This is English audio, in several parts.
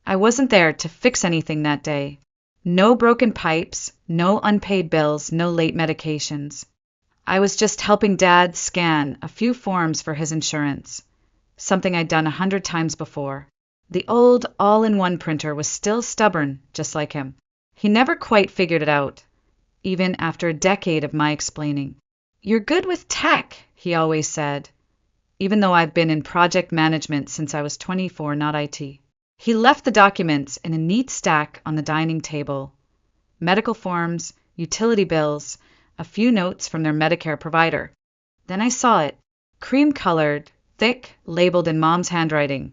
I wasn't there to fix anything that day. No broken pipes, no unpaid bills, no late medications. I was just helping Dad scan a few forms for his insurance, something I'd done 100 times before. The old all-in-one printer was still stubborn, just like him. He never quite figured it out, even after a decade of my explaining. "You're good with tech," he always said, even though I've been in project management since I was 24, not IT. He left the documents in a neat stack on the dining table. Medical forms, utility bills, a few notes from their Medicare provider. Then I saw it, cream-colored, thick, labeled in Mom's handwriting.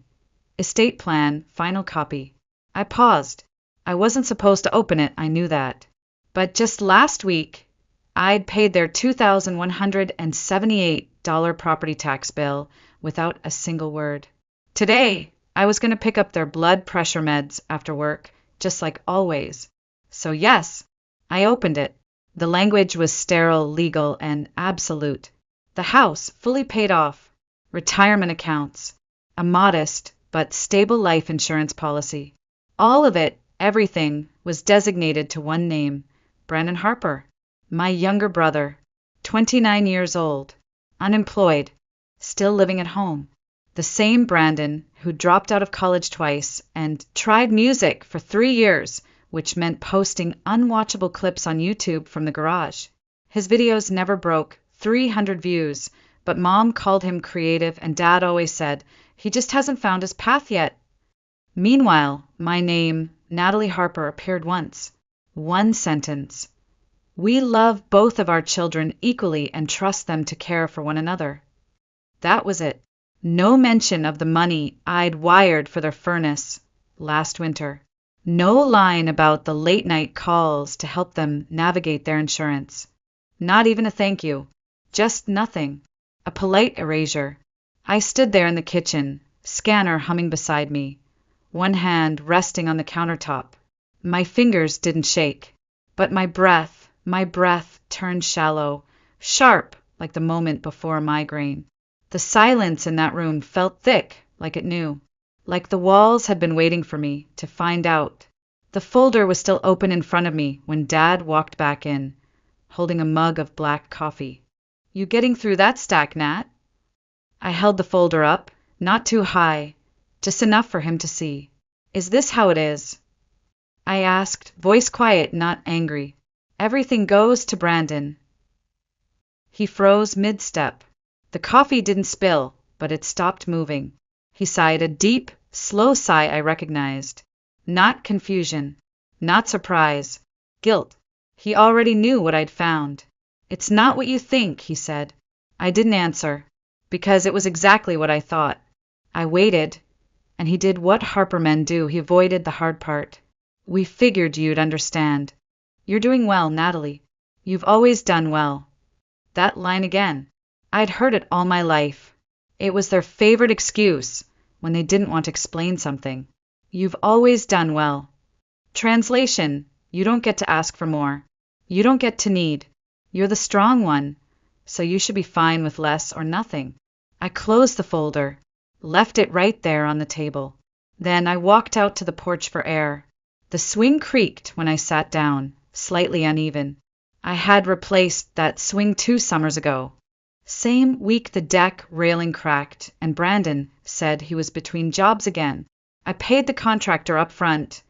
Estate plan, final copy. I paused. I wasn't supposed to open it, I knew that. But just last week, I'd paid their $2,178 property tax bill without a single word. Today, I was going to pick up their blood pressure meds after work, just like always. So yes, I opened it. The language was sterile, legal, and absolute. The house, fully paid off. Retirement accounts. A modest but stable life insurance policy. All of it, everything, was designated to one name, Brandon Harper. My younger brother, 29 years old, unemployed, still living at home. The same Brandon who dropped out of college twice and tried music for 3 years, which meant posting unwatchable clips on YouTube from the garage. His videos never broke 300 views, but Mom called him creative and Dad always said, he just hasn't found his path yet. Meanwhile, my name, Natalie Harper, appeared once. One sentence. We love both of our children equally and trust them to care for one another. That was it. No mention of the money I'd wired for their furnace last winter. No line about the late-night calls to help them navigate their insurance. Not even a thank you. Just nothing. A polite erasure. I stood there in the kitchen, scanner humming beside me, one hand resting on the countertop. My fingers didn't shake, but my breath turned shallow, sharp like the moment before a migraine. The silence in that room felt thick, like it knew, like the walls had been waiting for me to find out. The folder was still open in front of me when Dad walked back in, holding a mug of black coffee. You getting through that stack, Nat? I held the folder up, not too high, just enough for him to see. Is this how it is? I asked, voice quiet, not angry. Everything goes to Brandon. He froze mid-step. The coffee didn't spill, but it stopped moving. He sighed, a deep, slow sigh I recognized. Not confusion, not surprise, guilt. He already knew what I'd found. It's not what you think, he said. I didn't answer, because it was exactly what I thought. I waited, and he did what Harper men do. He avoided the hard part. We figured you'd understand. You're doing well, Natalie. You've always done well. That line again. I'd heard it all my life. It was their favorite excuse when they didn't want to explain something. You've always done well. Translation, you don't get to ask for more. You don't get to need. You're the strong one, so you should be fine with less or nothing. I closed the folder, left it right there on the table. Then I walked out to the porch for air. The swing creaked when I sat down, slightly uneven. I had replaced that swing 2 summers ago. Same week the deck railing cracked, and Brandon said he was between jobs again. I paid the contractor up front,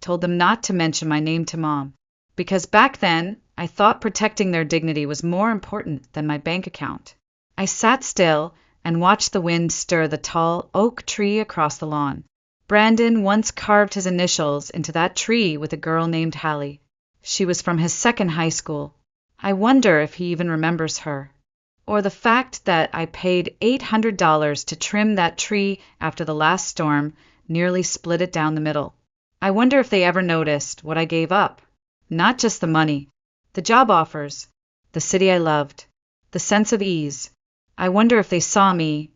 told them not to mention my name to Mom, because back then I thought protecting their dignity was more important than my bank account. I sat still and watched the wind stir the tall oak tree across the lawn. Brandon once carved his initials into that tree with a girl named Hallie. She was from his second high school. I wonder if he even remembers her. Or the fact that I paid $800 to trim that tree after the last storm nearly split it down the middle. I wonder if they ever noticed what I gave up. Not just the money, the job offers, the city I loved, the sense of ease. I wonder if they saw me,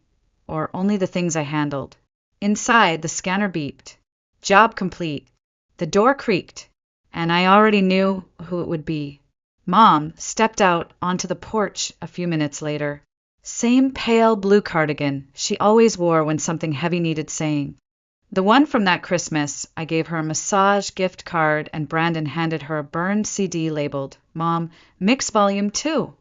or only the things I handled. Inside, the scanner beeped. Job complete. The door creaked, and I already knew who it would be. Mom stepped out onto the porch a few minutes later. Same pale blue cardigan she always wore when something heavy needed saying. The one from that Christmas. I gave her a massage gift card, and Brandon handed her a burned CD labeled, "Mom, mix volume 2."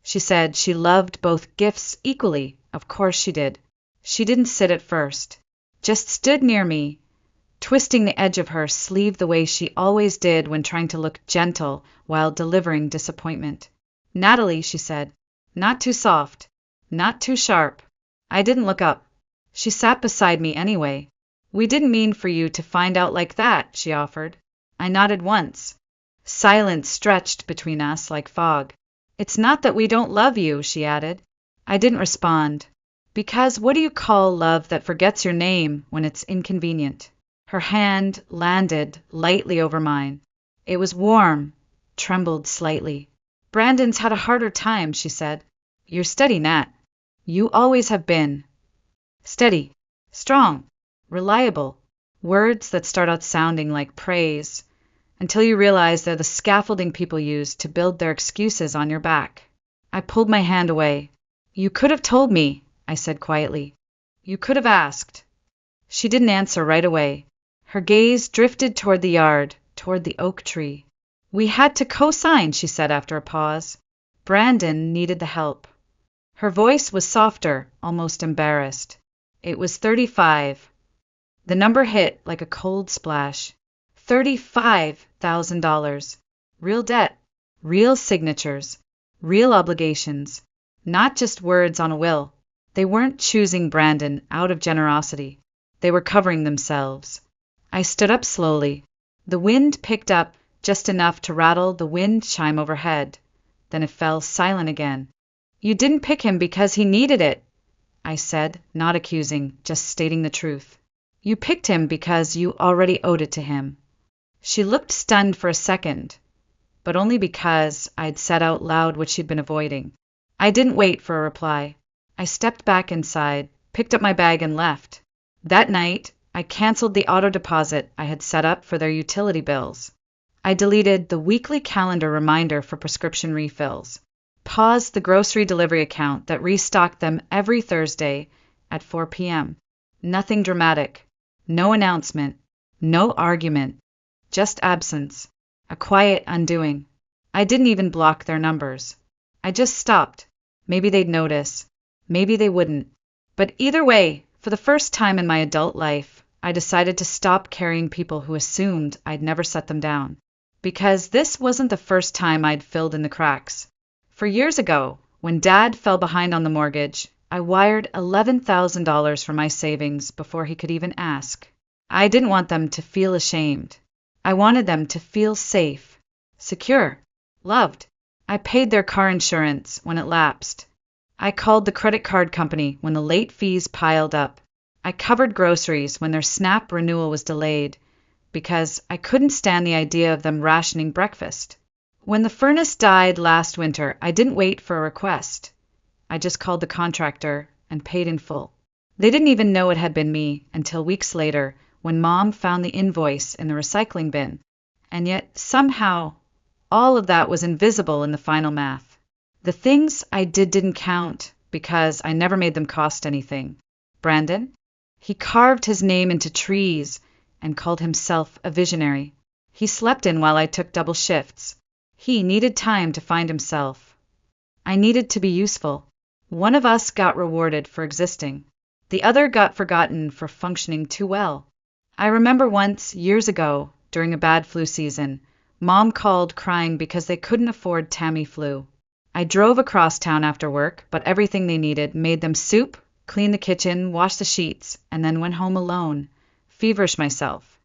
She said she loved both gifts equally. Of course she did. She didn't sit at first, just stood near me, twisting the edge of her sleeve the way she always did when trying to look gentle while delivering disappointment. "Natalie," she said, "not too soft, not too sharp." I didn't look up. She sat beside me anyway. "We didn't mean for you to find out like that," she offered. I nodded once. Silence stretched between us like fog. "It's not that we don't love you," she added. I didn't respond. Because what do you call love that forgets your name when it's inconvenient? Her hand landed lightly over mine. It was warm, trembled slightly. "Brandon's had a harder time," she said. "You're steady, Nat. You always have been. Steady, strong, reliable." Words that start out sounding like praise, until you realize they're the scaffolding people use to build their excuses on your back. I pulled my hand away. "You could have told me," I said quietly. "You could have asked." She didn't answer right away. Her gaze drifted toward the yard, toward the oak tree. "We had to co-sign," she said after a pause. "Brandon needed the help." Her voice was softer, almost embarrassed. It was 35. The number hit like a cold splash. $35,000. Real debt, real signatures, real obligations. Not just words on a will. They weren't choosing Brandon out of generosity. They were covering themselves. I stood up slowly. The wind picked up just enough to rattle the wind chime overhead. Then it fell silent again. "You didn't pick him because he needed it," I said, not accusing, just stating the truth. "You picked him because you already owed it to him." She looked stunned for a second, but only because I'd said out loud what she'd been avoiding. I didn't wait for a reply. I stepped back inside, picked up my bag, and left. That night, I canceled the auto deposit I had set up for their utility bills. I deleted the weekly calendar reminder for prescription refills, paused the grocery delivery account that restocked them every Thursday at 4 p.m. Nothing dramatic, no announcement, no argument, just absence, a quiet undoing. I didn't even block their numbers. I just stopped. Maybe they'd notice, maybe they wouldn't. But either way, for the first time in my adult life, I decided to stop carrying people who assumed I'd never set them down. Because this wasn't the first time I'd filled in the cracks. For years ago, when Dad fell behind on the mortgage, I wired $11,000 from my savings before he could even ask. I didn't want them to feel ashamed. I wanted them to feel safe, secure, loved. I paid their car insurance when it lapsed. I called the credit card company when the late fees piled up. I covered groceries when their SNAP renewal was delayed, because I couldn't stand the idea of them rationing breakfast. When the furnace died last winter, I didn't wait for a request. I just called the contractor and paid in full. They didn't even know it had been me until weeks later when Mom found the invoice in the recycling bin. And yet, somehow, all of that was invisible in the final math. The things I did didn't count because I never made them cost anything. Brandon? He carved his name into trees and called himself a visionary. He slept in while I took double shifts. He needed time to find himself. I needed to be useful. One of us got rewarded for existing. The other got forgotten for functioning too well. I remember once, years ago, during a bad flu season, Mom called crying because they couldn't afford Tamiflu. I drove across town after work, but everything they needed made them soup, clean the kitchen, wash the sheets, and then went home alone, feverish myself.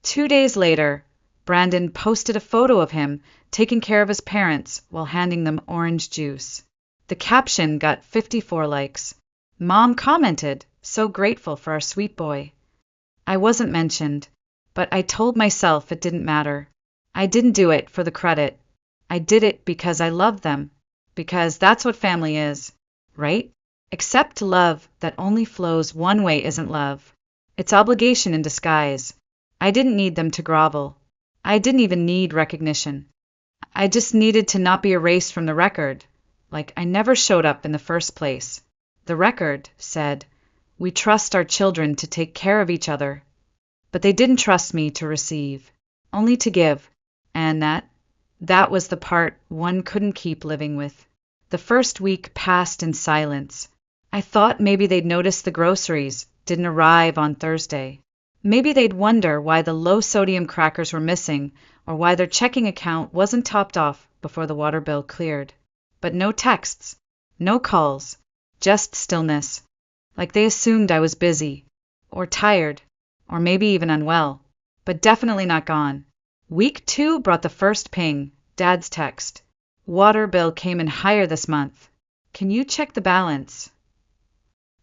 2 days later, Brandon posted a photo of him taking care of his parents while handing them orange juice. The caption got 54 likes. Mom commented, "So grateful for our sweet boy." I wasn't mentioned, but I told myself it didn't matter. I didn't do it for the credit. I did it because I loved them, because that's what family is, right? Except love that only flows one way isn't love. It's obligation in disguise. I didn't need them to grovel. I didn't even need recognition. I just needed to not be erased from the record, like I never showed up in the first place. The record said, "We trust our children to take care of each other but they didn't trust me to receive, only to give. And that was the part one couldn't keep living with. The first week passed in silence. I thought maybe they'd notice the groceries didn't arrive on Thursday. Maybe they'd wonder why the low-sodium crackers were missing or why their checking account wasn't topped off before the water bill cleared. But no texts, no calls, just stillness, like they assumed I was busy, or tired, or maybe even unwell, but definitely not gone. Week 2 brought the first ping, Dad's text. Water bill came in higher this month. Can you check the balance?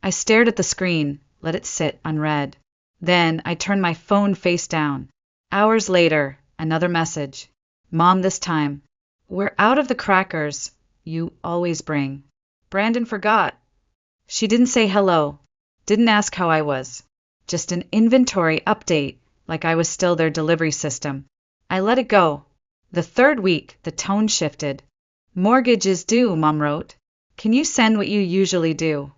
I stared at the screen, let it sit unread. Then I turned my phone face down. Hours later, another message. Mom, this time. We're out of the crackers you always bring. Brandon forgot. She didn't say hello, didn't ask how I was. Just an inventory update, like I was still their delivery system. I let it go. The third week, the tone shifted. Mortgage is due, Mom wrote. Can you send what you usually do?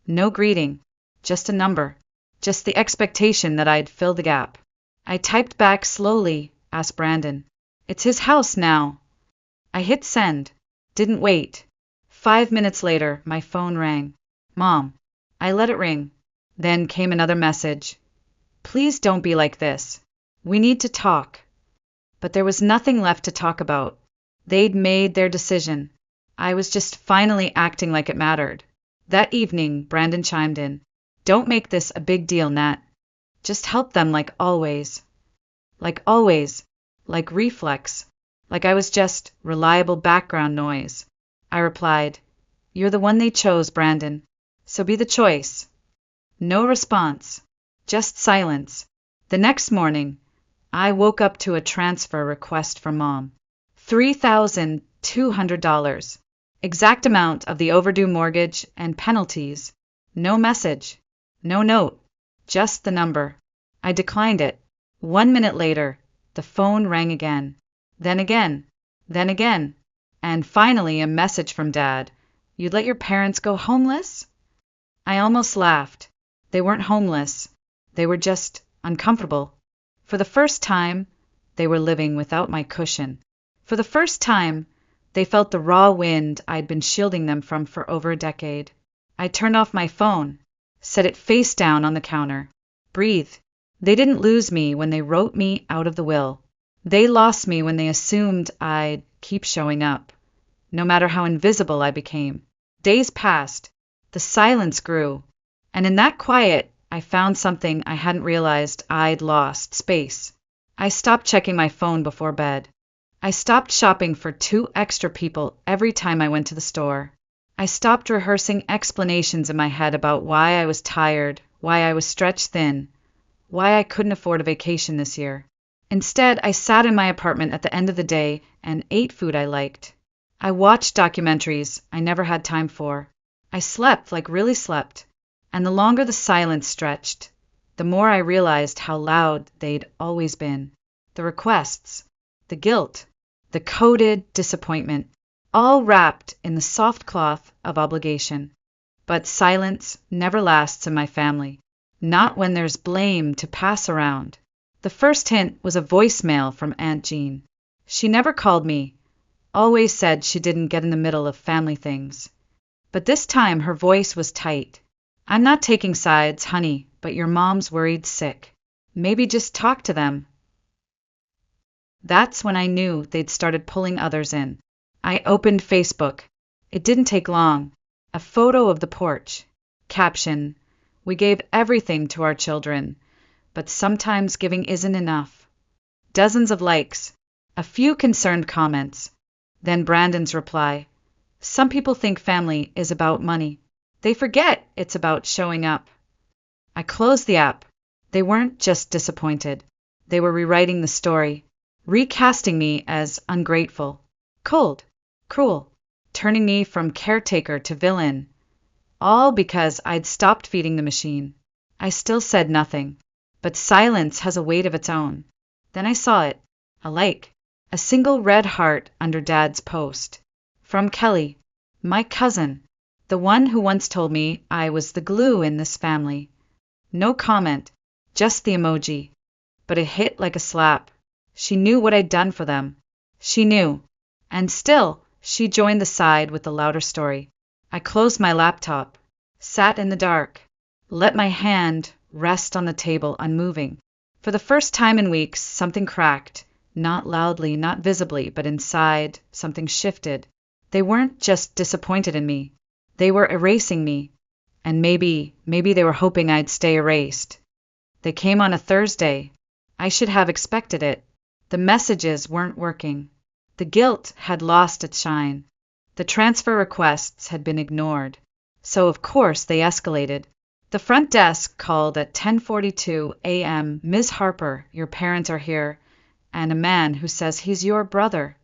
No greeting, just a number, just the expectation that I'd fill the gap. I typed back slowly, asked Brandon. It's his house now. I hit send, didn't wait. 5 minutes later, my phone rang. Mom. I let it ring. Then came another message. Please don't be like this. We need to talk. But there was nothing left to talk about. They'd made their decision. I was just finally acting like it mattered. That evening, Brandon chimed in. Don't make this a big deal, Nat. Just help them like always. Like always. Like reflex. Like I was just reliable background noise. I replied, You're the one they chose, Brandon. So be the choice. No response. Just silence. The next morning, I woke up to a transfer request from Mom. $3,200. Exact amount of the overdue mortgage and penalties. No message. No note. Just the number. I declined it. 1 minute later, the phone rang again. Then again. Then again. And finally a message from Dad. You'd let your parents go homeless? I almost laughed. They weren't homeless. They were just uncomfortable. For the first time, they were living without my cushion. For the first time, they felt the raw wind I'd been shielding them from for over a decade. I turned off my phone, set it face down on the counter. Breathe. They didn't lose me when they wrote me out of the will. They lost me when they assumed I'd keep showing up, no matter how invisible I became. Days passed. The silence grew. And in that quiet, I found something I hadn't realized I'd lost: space. I stopped checking my phone before bed. I stopped shopping for 2 extra people every time I went to the store. I stopped rehearsing explanations in my head about why I was tired, why I was stretched thin, why I couldn't afford a vacation this year. Instead, I sat in my apartment at the end of the day and ate food I liked. I watched documentaries I never had time for. I slept, like really slept. And the longer the silence stretched, the more I realized how loud they'd always been. The requests, the guilt, the coded disappointment, all wrapped in the soft cloth of obligation. But silence never lasts in my family, not when there's blame to pass around. The first hint was a voicemail from Aunt Jean. She never called me, always said she didn't get in the middle of family things. But this time her voice was tight. I'm not taking sides, honey, but your mom's worried sick. Maybe just talk to them. That's when I knew they'd started pulling others in. I opened Facebook. It didn't take long. A photo of the porch. Caption, we gave everything to our children, but sometimes giving isn't enough. Dozens of likes. A few concerned comments. Then Brandon's reply. Some people think family is about money. They forget it's about showing up. I closed the app. They weren't just disappointed. They were rewriting the story, recasting me as ungrateful, cold, cruel, turning me from caretaker to villain, all because I'd stopped feeding the machine. I still said nothing, but silence has a weight of its own. Then I saw it, a like, a single red heart under Dad's post. From Kelly, my cousin, the one who once told me I was the glue in this family. No comment, just the emoji. But it hit like a slap. She knew what I'd done for them. She knew. And still, she joined the side with the louder story. I closed my laptop, sat in the dark, let my hand rest on the table unmoving. For the first time in weeks, something cracked. Not loudly, not visibly, but inside, something shifted. They weren't just disappointed in me. They were erasing me. And maybe they were hoping I'd stay erased. They came on a Thursday. I should have expected it. The messages weren't working. The guilt had lost its shine. The transfer requests had been ignored. So of course they escalated. The front desk called at 10:42 a.m. Ms. Harper, your parents are here, and a man who says he's your brother.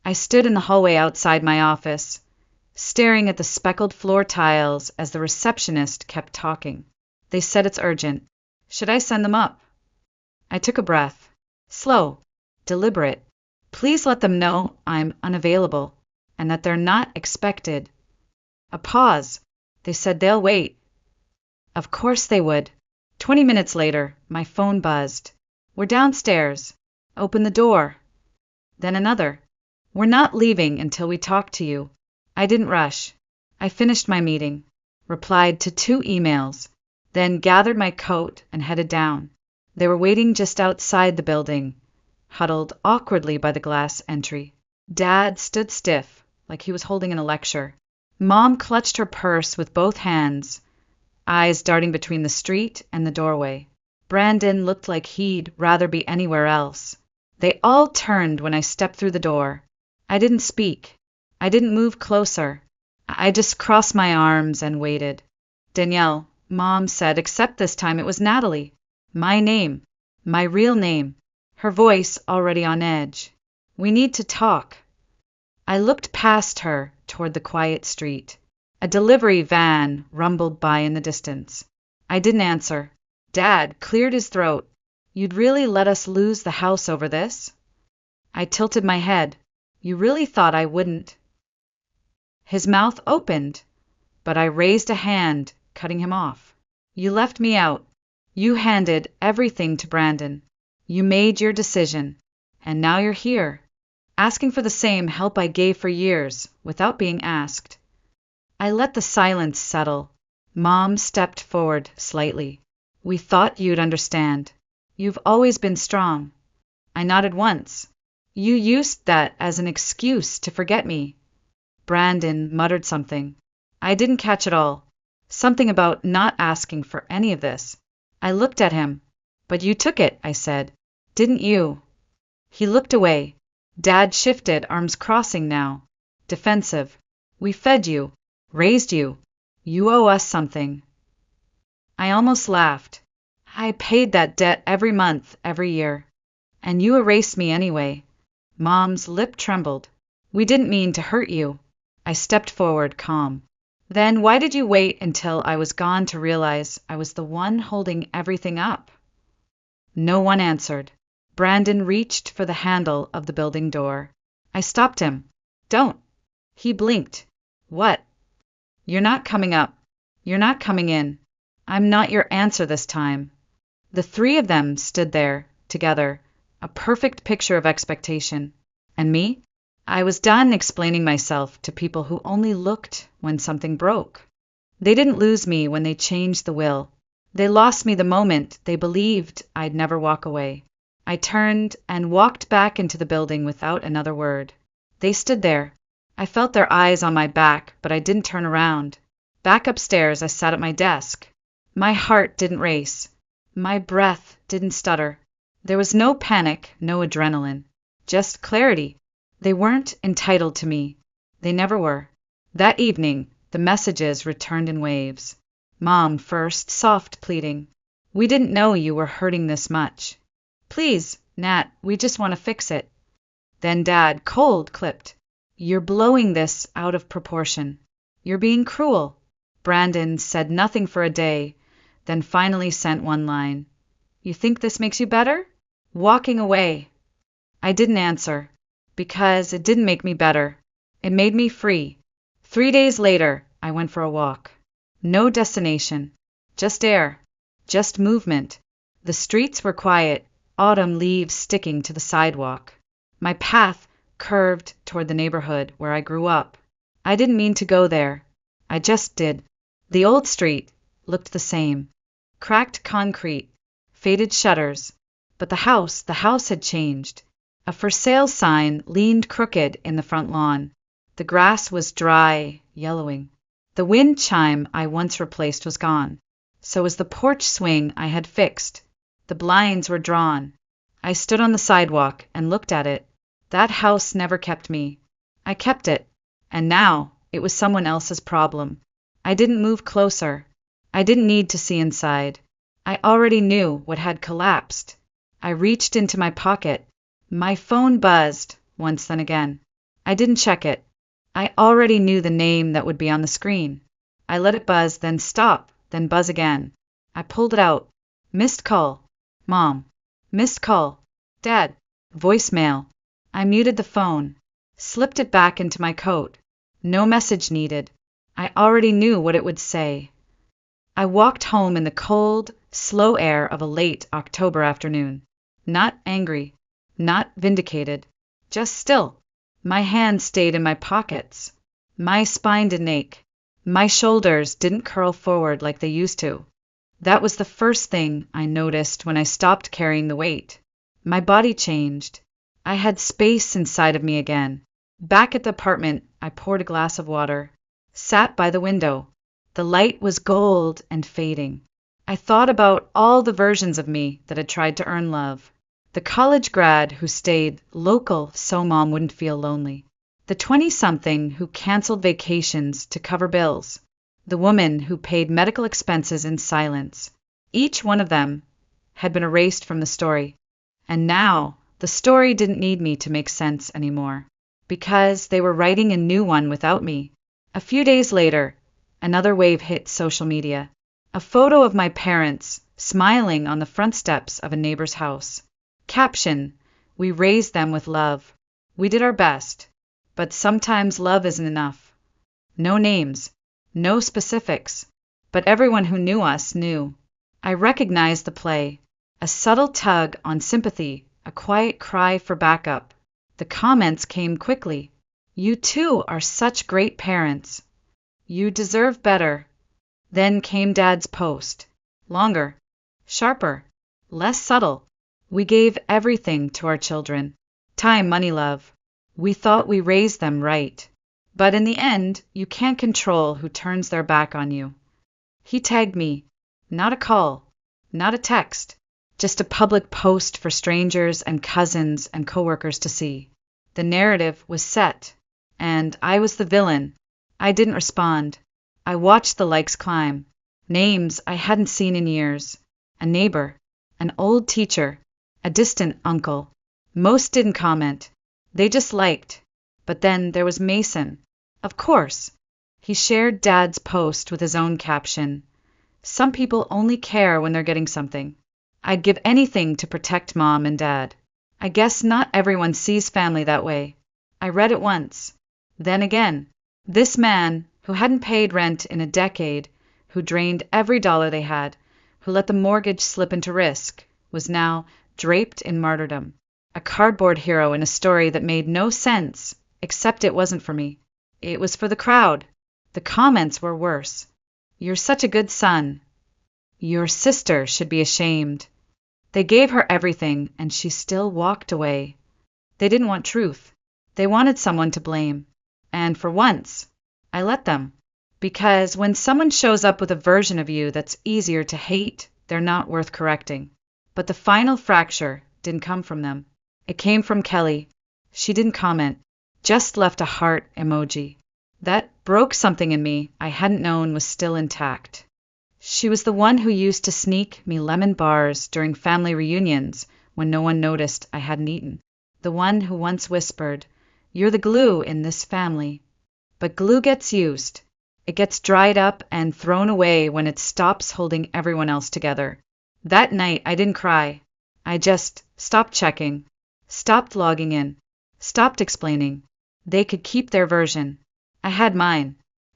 I stood in the hallway outside my office, staring at the speckled floor tiles as the receptionist kept talking. They said it's urgent. Should I send them up? I took a breath. Slow, deliberate. Please let them know I'm unavailable and that they're not expected. A pause. They said they'll wait. Of course they would. 20 minutes later, my phone buzzed. We're downstairs. Open the door. Then another. We're not leaving until we talk to you. I didn't rush. I finished my meeting, replied to 2 emails, then gathered my coat and headed down. They were waiting just outside the building, huddled awkwardly by the glass entry. Dad stood stiff, like he was holding in a lecture. Mom clutched her purse with both hands, eyes darting between the street and the doorway. Brandon looked like he'd rather be anywhere else. They all turned when I stepped through the door. I didn't speak. I didn't move closer. I just crossed my arms and waited. Danielle, Mom said, except this time it was Natalie. My name. My real name. Her voice already on edge. We need to talk. I looked past her toward the quiet street. A delivery van rumbled by in the distance. I didn't answer. Dad cleared his throat. You'd really let us lose the house over this? I tilted my head. You really thought I wouldn't? His mouth opened, but I raised a hand, cutting him off. You left me out. You handed everything to Brandon. You made your decision, and now you're here, asking for the same help I gave for years, without being asked. I let the silence settle. Mom stepped forward slightly. We thought you'd understand. You've always been strong. I nodded once. You used that as an excuse to forget me. Brandon muttered something. I didn't catch it all. Something about not asking for any of this. I looked at him. But you took it, I said. Didn't you? He looked away. Dad shifted, arms crossing now. Defensive. We fed you. Raised you. You owe us something. I almost laughed. I paid that debt every month, every year. And you erased me anyway. Mom's lip trembled. We didn't mean to hurt you. I stepped forward, calm. Then why did you wait until I was gone to realize I was the one holding everything up? No one answered. Brandon reached for the handle of the building door. I stopped him. Don't. He blinked. What? You're not coming up. You're not coming in. I'm not your answer this time. The 3 of them stood there, together, a perfect picture of expectation. And me? I was done explaining myself to people who only looked when something broke. They didn't lose me when they changed the will. They lost me the moment they believed I'd never walk away. I turned and walked back into the building without another word. They stood there. I felt their eyes on my back, but I didn't turn around. Back upstairs, I sat at my desk. My heart didn't race. My breath didn't stutter. There was no panic, no adrenaline. Just clarity. They weren't entitled to me. They never were. That evening, the messages returned in waves. Mom first, soft pleading. We didn't know you were hurting this much. Please, Nat, we just want to fix it. Then Dad, cold, clipped. You're blowing this out of proportion. You're being cruel. Brandon said nothing for a day, then finally sent one line. You think this makes you better? Walking away. I didn't answer. Because it didn't make me better. It made me free. 3 days later, I went for a walk. No destination. Just air. Just movement. The streets were quiet, autumn leaves sticking to the sidewalk. My path curved toward the neighborhood where I grew up. I didn't mean to go there. I just did. The old street looked the same. Cracked concrete, faded shutters. But the house had changed. A for sale sign leaned crooked in the front lawn. The grass was dry, yellowing. The wind chime I once replaced was gone. So was the porch swing I had fixed. The blinds were drawn. I stood on the sidewalk and looked at it. That house never kept me. I kept it. And now it was someone else's problem. I didn't move closer. I didn't need to see inside. I already knew what had collapsed. I reached into my pocket. My phone buzzed once then again. I didn't check it. I already knew the name that would be on the screen. I let it buzz, then stop, then buzz again. I pulled it out. Missed call. Mom. Missed call. Dad. Voicemail. I muted the phone. Slipped it back into my coat. No message needed. I already knew what it would say. I walked home in the cold, slow air of a late October afternoon. Not angry. Not vindicated. Just still. My hands stayed in my pockets. My spine didn't ache. My shoulders didn't curl forward like they used to. That was the first thing I noticed when I stopped carrying the weight. My body changed. I had space inside of me again. Back at the apartment, I poured a glass of water. Sat by the window. The light was gold and fading. I thought about all the versions of me that had tried to earn love. The college grad who stayed local so mom wouldn't feel lonely. The 20-something who canceled vacations to cover bills. The woman who paid medical expenses in silence. Each one of them had been erased from the story. And now the story didn't need me to make sense anymore, because they were writing a new one without me. A few days later, another wave hit social media. A photo of my parents smiling on the front steps of a neighbor's house. Caption: "We raised them with love. We did our best, but sometimes love isn't enough." No names, no specifics, but everyone who knew us knew. I recognized the play. A subtle tug on sympathy, a quiet cry for backup. The comments came quickly. "You two are such great parents. You deserve better." Then came Dad's post. Longer, sharper, less subtle. "We gave everything to our children. Time, money, love. We thought we raised them right. But in the end, you can't control who turns their back on you." He tagged me. Not a call, not a text, just a public post for strangers and cousins and coworkers to see. The narrative was set, and I was the villain. I didn't respond. I watched the likes climb. Names I hadn't seen in years. A neighbor, an old teacher, a distant uncle. Most didn't comment. They just liked. But then there was Mason. Of course. He shared Dad's post with his own caption. "Some people only care when they're getting something. I'd give anything to protect Mom and Dad. I guess not everyone sees family that way." I read it once. Then again. This man, who hadn't paid rent in a decade, who drained every dollar they had, who let the mortgage slip into risk, was now draped in martyrdom. A cardboard hero in a story that made no sense, except it wasn't for me. It was for the crowd. The comments were worse. "You're such a good son." "Your sister should be ashamed." They gave her everything, and she still walked away. They didn't want truth. They wanted someone to blame. And for once, I let them. Because when someone shows up with a version of you that's easier to hate, they're not worth correcting. But the final fracture didn't come from them. It came from Kelly. She didn't comment, just left a heart emoji. That broke something in me I hadn't known was still intact. She was the one who used to sneak me lemon bars during family reunions when no one noticed I hadn't eaten. The one who once whispered, "You're the glue in this family." But glue gets used. It gets dried up and thrown away when it stops holding everyone else together. That night I didn't cry. I just stopped checking, stopped logging in, stopped explaining. They could keep their version. I had mine,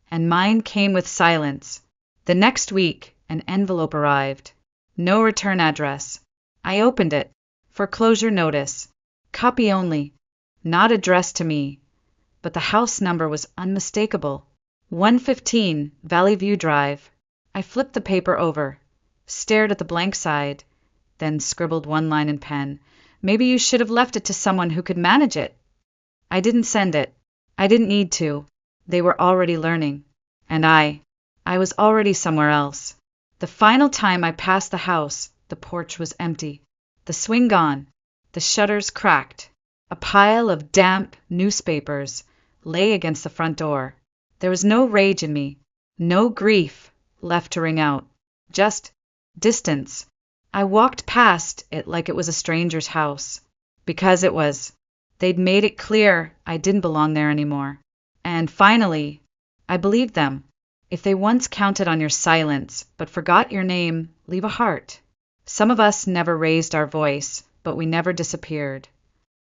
and mine came with silence. The next week, an envelope arrived. No return address. I opened it. Foreclosure notice. Copy only. Not addressed to me. But the house number was unmistakable. 115 Valley View Drive. I flipped the paper over, stared at the blank side, then scribbled one line in pen. Maybe you should have left it to someone who could manage it. I didn't send it. I didn't need to. They were already learning. And I was already somewhere else. The final time I passed the house, the porch was empty. The swing gone. The shutters cracked. A pile of damp newspapers lay against the front door. There was no rage in me, no grief left to ring out, just distance. I walked past it like it was a stranger's house, because it was. They'd made it clear I didn't belong there anymore. And finally, I believed them. If they once counted on your silence, but forgot your name, leave a heart. Some of us never raised our voice, but we never disappeared.